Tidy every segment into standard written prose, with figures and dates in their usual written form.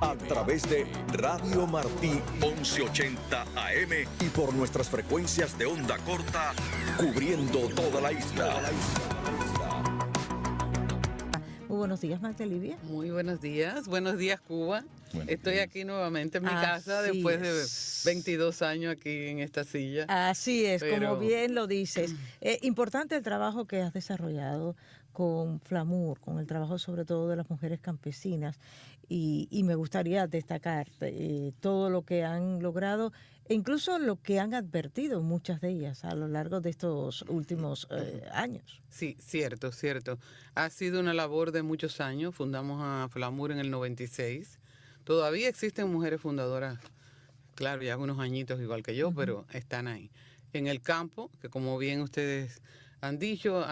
A través de Radio Martí 1180 AM y por nuestras frecuencias de onda corta, cubriendo toda la isla. Muy buenos días, Marta Livia. Muy buenos días Cuba. Estoy aquí nuevamente en mi casa después de 22 años aquí en esta silla. Así es, como bien lo dices. Importante el trabajo que has desarrollado con Flamur, con el trabajo sobre todo de las mujeres campesinas, y me gustaría destacar todo lo que han logrado e incluso lo que han advertido muchas de ellas a lo largo de estos últimos años. Sí, cierto. Ha sido una labor de muchos años. Fundamos a Flamur en el 96. Todavía existen mujeres fundadoras, claro, ya unos añitos igual que yo, pero están ahí. En el campo, que como bien ustedes han dicho,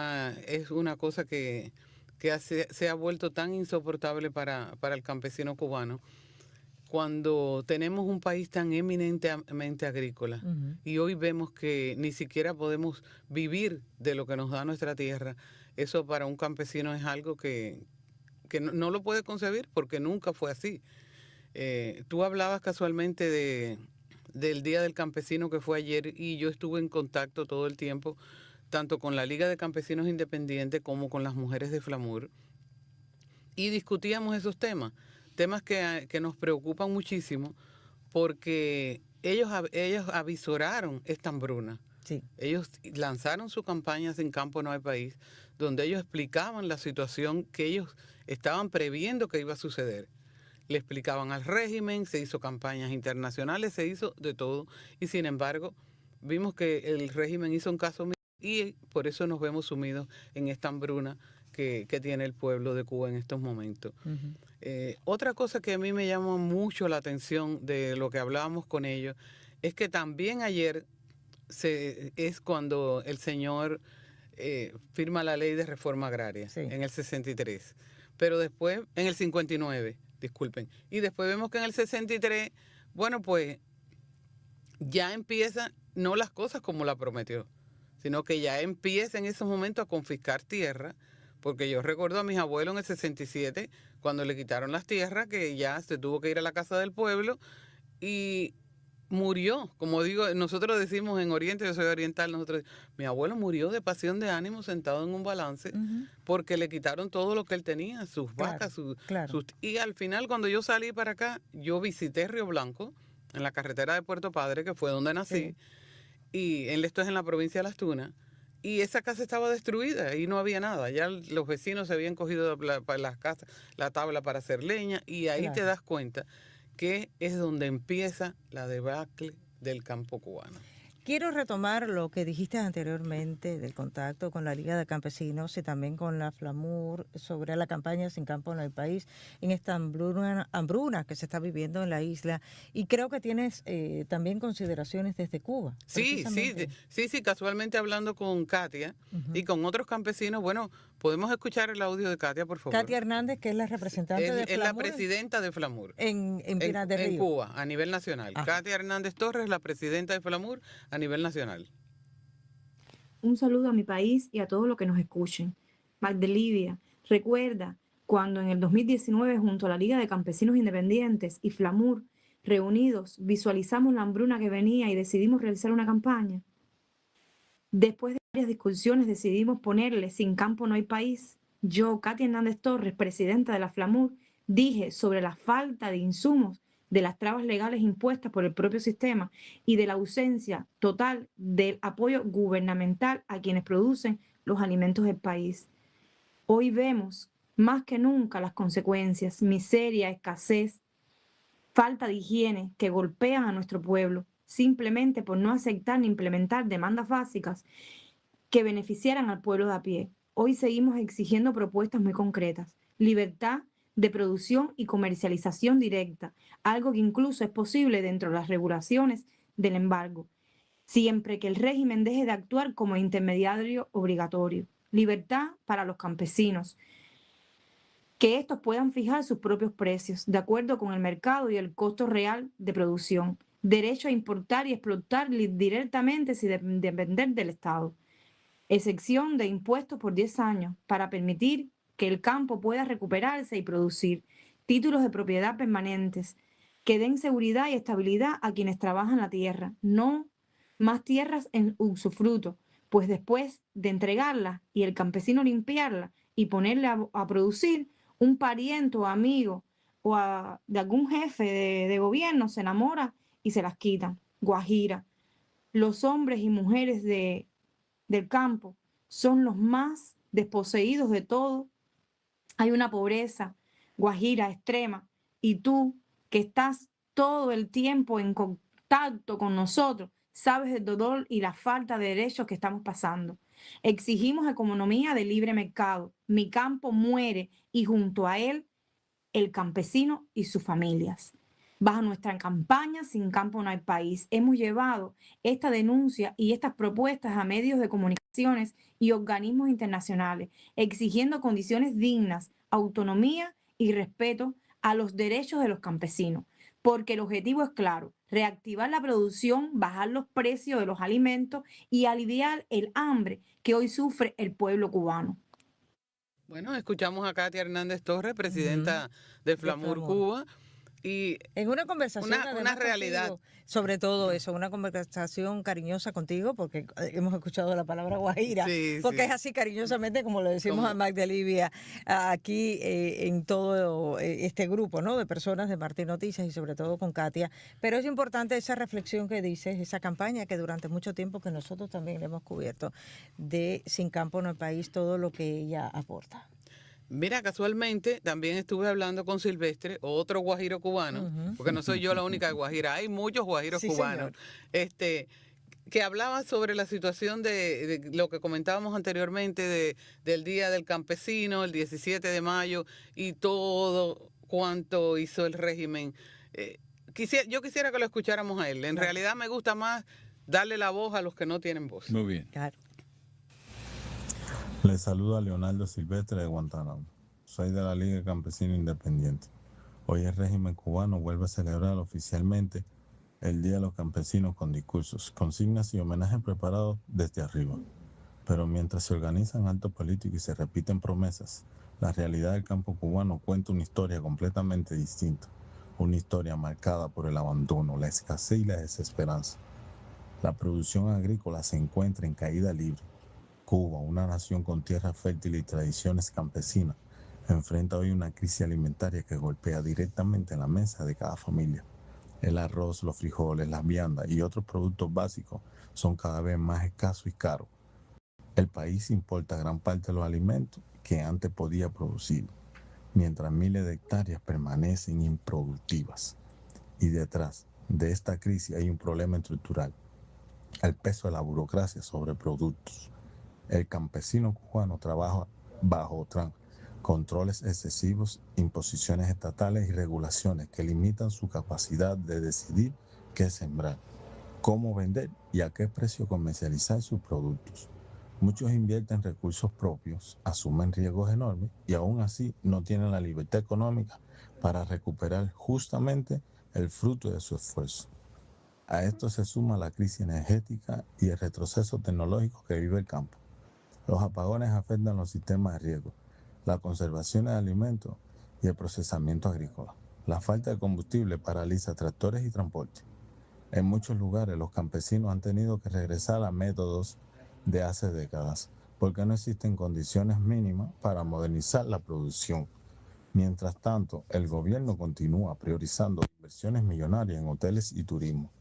es una cosa que se ha vuelto tan insoportable para el campesino cubano cuando tenemos un país tan eminentemente agrícola. Y hoy vemos que ni siquiera podemos vivir de lo que nos da nuestra tierra. Eso para un campesino es algo que no lo puede concebir porque nunca fue así. Tú hablabas casualmente del Día del Campesino que fue ayer, y yo estuve en contacto todo el tiempo, tanto con la Liga de Campesinos Independientes como con las mujeres de Flamur, y discutíamos esos temas que nos preocupan muchísimo porque ellos avisoraron esta hambruna. Sí. Ellos lanzaron su campaña Sin Campo No Hay País, donde ellos explicaban la situación que ellos estaban previendo que iba a suceder. Le explicaban al régimen, se hizo campañas internacionales, se hizo de todo, y sin embargo vimos que el régimen hizo un caso omiso, y por eso nos vemos sumidos en esta hambruna que tiene el pueblo de Cuba en estos momentos. Otra cosa que a mí me llama mucho la atención de lo que hablábamos con ellos es que también ayer es cuando el señor firma la ley de reforma agraria, sí, en el 63, pero después, en el 59, disculpen, y después vemos que en el 63, bueno, pues ya empieza, no las cosas como la prometió, sino que ya empieza en esos momentos a confiscar tierra, porque yo recuerdo a mis abuelos en el 67, cuando le quitaron las tierras, que ya se tuvo que ir a la casa del pueblo y murió. Como digo, nosotros decimos en Oriente, yo soy oriental, mi abuelo murió de pasión de ánimo sentado en un balance, porque le quitaron todo lo que él tenía, sus vacas, y al final cuando yo salí para acá, yo visité Río Blanco, en la carretera de Puerto Padre, que fue donde nací, y esto es en la provincia de Las Tunas, y esa casa estaba destruida y no había nada. Ya los vecinos se habían cogido para las casas la tabla para hacer leña, y ahí te das cuenta que es donde empieza la debacle del campo cubano. Quiero retomar lo que dijiste anteriormente del contacto con la Liga de Campesinos y también con la Flamur sobre la campaña Sin Campo No Hay País, en esta hambruna que se está viviendo en la isla. Y creo que tienes también consideraciones desde Cuba. Sí, casualmente hablando con Katia y con otros campesinos. Bueno, podemos escuchar el audio de Katia, por favor. Katia Hernández, que es la representante de Flamur. Es la presidenta de Flamur. En Pinar del Río. En Cuba, a nivel nacional. Ajá. Katia Hernández Torres, la presidenta de Flamur a nivel nacional. Un saludo a mi país y a todos los que nos escuchen. Magda Livia, recuerda cuando en el 2019 junto a la Liga de Campesinos Independientes y Flamur, reunidos, visualizamos la hambruna que venía y decidimos realizar una campaña. Después de varias discusiones decidimos ponerle Sin Campo No Hay País. Yo, Katia Hernández Torres, presidenta de la Flamur, dije sobre la falta de insumos, de las trabas legales impuestas por el propio sistema y de la ausencia total del apoyo gubernamental a quienes producen los alimentos del país. Hoy vemos más que nunca las consecuencias, miseria, escasez, falta de higiene que golpean a nuestro pueblo simplemente por no aceptar ni implementar demandas básicas que beneficiaran al pueblo de a pie. Hoy seguimos exigiendo propuestas muy concretas, libertad de producción y comercialización directa, algo que incluso es posible dentro de las regulaciones del embargo, siempre que el régimen deje de actuar como intermediario obligatorio. Libertad para los campesinos, que estos puedan fijar sus propios precios de acuerdo con el mercado y el costo real de producción. Derecho a importar y explotar directamente sin depender del Estado. Excepción de impuestos por 10 años para permitir que el campo pueda recuperarse y producir. títulos de propiedad permanentes, que den seguridad y estabilidad a quienes trabajan la tierra, no más tierras en usufructo, pues después de entregarla y el campesino limpiarla y ponerle a producir, un pariente o amigo de algún jefe de gobierno se enamora y se las quitan. Guajira. Los hombres y mujeres del campo son los más desposeídos de todo. Hay una pobreza, Guajira, extrema, y tú que estás todo el tiempo en contacto con nosotros, sabes el dolor y la falta de derechos que estamos pasando. Exigimos economía de libre mercado. Mi campo muere y junto a él el campesino y sus familias. Bajo nuestra campaña Sin Campo No Hay País, hemos llevado esta denuncia y estas propuestas a medios de comunicaciones y organismos internacionales, exigiendo condiciones dignas, autonomía y respeto a los derechos de los campesinos, porque el objetivo es claro: reactivar la producción, bajar los precios de los alimentos y aliviar el hambre que hoy sufre el pueblo cubano. Bueno, escuchamos a Katia Hernández Torres, presidenta de Flamur Cuba, y en una conversación una realidad contigo, sobre todo eso, una conversación cariñosa contigo, porque hemos escuchado la palabra guajira, sí, porque sí. es así cariñosamente como lo decimos a Magda Livia aquí en todo este grupo, ¿no?, de personas de Martín Noticias y sobre todo con Katia. Pero es importante esa reflexión que dices, esa campaña que durante mucho tiempo que nosotros también le hemos cubierto, de Sin Campo No Hay País, todo lo que ella aporta. Mira, casualmente también estuve hablando con Silvestre, otro guajiro cubano, porque no soy yo la única de Guajira, hay muchos guajiros cubanos, que hablaba sobre la situación de lo que comentábamos anteriormente del Día del Campesino, el 17 de mayo, y todo cuanto hizo el régimen. Yo quisiera que lo escucháramos a él. En realidad me gusta más darle la voz a los que no tienen voz. Muy bien. Claro. Les saluda Leonardo Silvestre de Guantánamo. Soy de la Liga Campesina Independiente. Hoy el régimen cubano vuelve a celebrar oficialmente el Día de los Campesinos con discursos, consignas y homenajes preparados desde arriba. Pero mientras se organizan actos políticos y se repiten promesas, la realidad del campo cubano cuenta una historia completamente distinta. Una historia marcada por el abandono, la escasez y la desesperanza. La producción agrícola se encuentra en caída libre. Cuba, una nación con tierra fértil y tradiciones campesinas, enfrenta hoy una crisis alimentaria que golpea directamente en la mesa de cada familia. El arroz, los frijoles, las viandas y otros productos básicos son cada vez más escasos y caros. El país importa gran parte de los alimentos que antes podía producir, mientras miles de hectáreas permanecen improductivas. Y detrás de esta crisis hay un problema estructural: el peso de la burocracia sobre productos. El campesino cubano trabaja bajo controles excesivos, imposiciones estatales y regulaciones que limitan su capacidad de decidir qué sembrar, cómo vender y a qué precio comercializar sus productos. Muchos invierten recursos propios, asumen riesgos enormes y aún así no tienen la libertad económica para recuperar justamente el fruto de su esfuerzo. A esto se suma la crisis energética y el retroceso tecnológico que vive el campo. Los apagones afectan los sistemas de riego, la conservación de alimentos y el procesamiento agrícola. La falta de combustible paraliza tractores y transporte. En muchos lugares los campesinos han tenido que regresar a métodos de hace décadas porque no existen condiciones mínimas para modernizar la producción. Mientras tanto, el gobierno continúa priorizando inversiones millonarias en hoteles y turismo.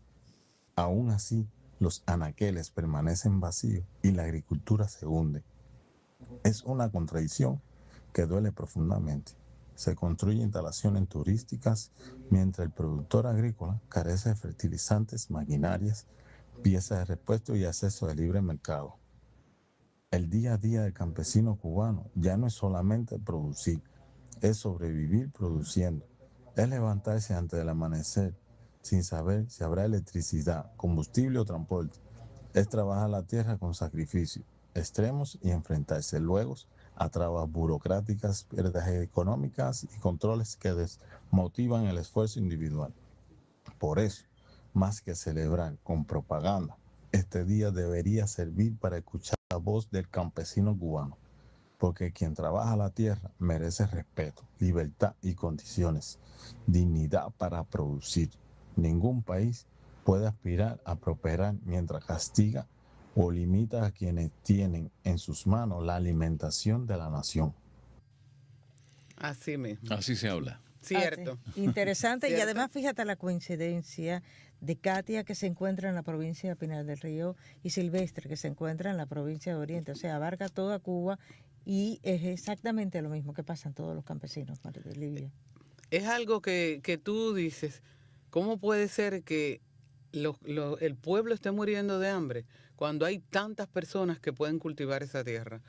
Aún así, los anaqueles permanecen vacíos y la agricultura se hunde. Es una contradicción que duele profundamente. Se construyen instalaciones turísticas mientras el productor agrícola carece de fertilizantes, maquinarias, piezas de repuesto y acceso de libre mercado. El día a día del campesino cubano ya no es solamente producir, es sobrevivir produciendo, es levantarse antes del amanecer sin saber si habrá electricidad, combustible o transporte, es trabajar la tierra con sacrificio extremos y enfrentarse luego a trabas burocráticas, pérdidas económicas y controles que desmotivan el esfuerzo individual. Por eso, más que celebrar con propaganda, este día debería servir para escuchar la voz del campesino cubano, porque quien trabaja la tierra merece respeto, libertad y condiciones, dignidad para producir. Ningún país puede aspirar a prosperar mientras castiga o limita a quienes tienen en sus manos la alimentación de la nación. Así mismo. Así se habla. Cierto. Interesante. Y ¿Cierto? además, fíjate la coincidencia de Katia, que se encuentra en la provincia de Pinar del Río, y Silvestre, que se encuentra en la provincia de Oriente. O sea, abarca toda Cuba y es exactamente lo mismo que pasa en todos los campesinos, María de Livia. Es algo que tú dices, ¿cómo puede ser que el pueblo esté muriendo de hambre cuando hay tantas personas que pueden cultivar esa tierra?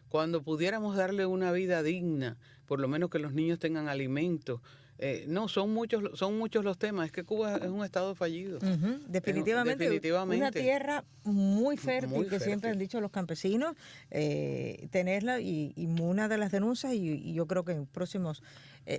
Cuando pudiéramos darle una vida digna, por lo menos que los niños tengan alimento. No, son muchos los temas. Es que Cuba es un estado fallido. Definitivamente, una tierra muy fértil, que siempre han dicho los campesinos, tenerla, y una de las denuncias, y yo creo que en próximas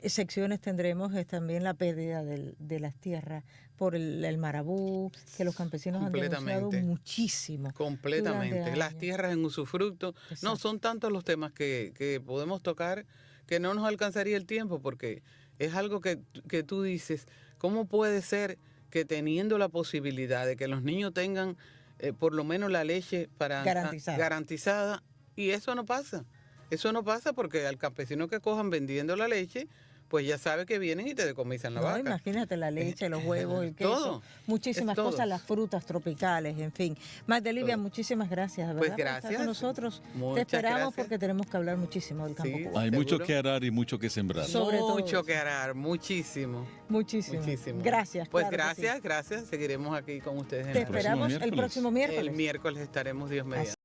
secciones tendremos, es también la pérdida de las tierras por el marabú, que los campesinos han denunciado muchísimo. Completamente. Las tierras en usufructo. Exacto. No, son tantos los temas que podemos tocar que no nos alcanzaría el tiempo, porque es algo que tú dices, ¿cómo puede ser que teniendo la posibilidad de que los niños tengan por lo menos la leche garantizada, y eso no pasa? Eso no pasa porque al campesino que cojan vendiendo la leche, pues ya sabe que vienen y te decomisan la vaca. Imagínate la leche, los huevos, el queso, todo, muchísimas cosas, las frutas tropicales, en fin. Magda Livia, muchísimas gracias, ¿verdad? Pues gracias. Por estar con nosotros. Muchas te esperamos gracias. Porque tenemos que hablar muchísimo del campo cubano. Hay mucho que arar y mucho que sembrar. Mucho que arar, muchísimo. Muchísimo. Gracias. Pues claro gracias. Seguiremos aquí con ustedes. Te esperamos el próximo miércoles. El miércoles estaremos, Dios mediante.